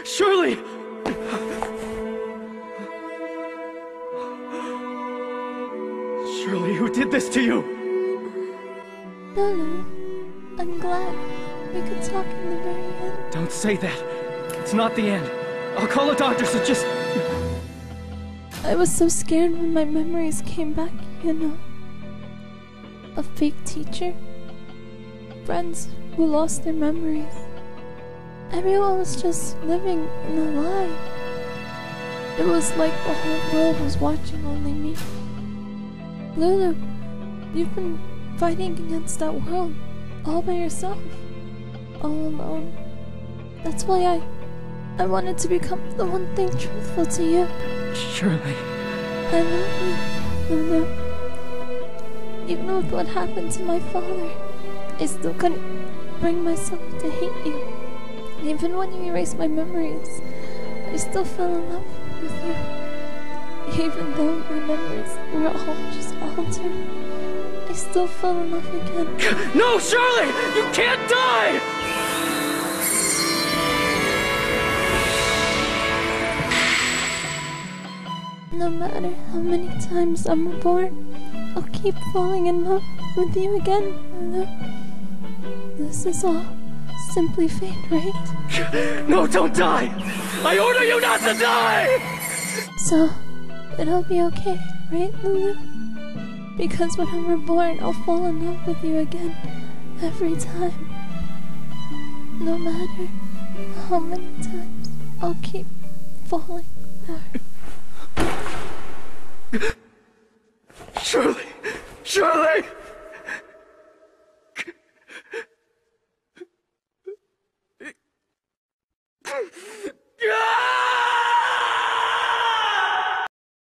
Shirley! Shirley, who did this to you? Lulu, I'm glad we could talk in the very end. Don't say that. It's not the end. I'll call a doctor, so just... I was so scared when my memories came back, you know. A fake teacher. Friends who lost their memories. Everyone was just living in a lie. It was like the whole world was watching only me. Lulu, you've been fighting against that world all by yourself. All alone. That's why I wanted to become the one thing truthful to you. Shirley. I love you, Lulu. Even with what happened to my father, I still couldn't bring myself to hate you. Even when you erased my memories, I still fell in love with you. Even though my memories were all just altered, I still fell in love again. No, Shirley! You can't die! No matter how many times I'm reborn, I'll keep falling in love with you again, Lulu. This is all simply fate, right? No, don't die! I order you not to die! So, it'll be okay, right, Lulu? Because when I'm reborn, I'll fall in love with you again, every time. No matter how many times I'll keep falling more. Shirley! Shirley!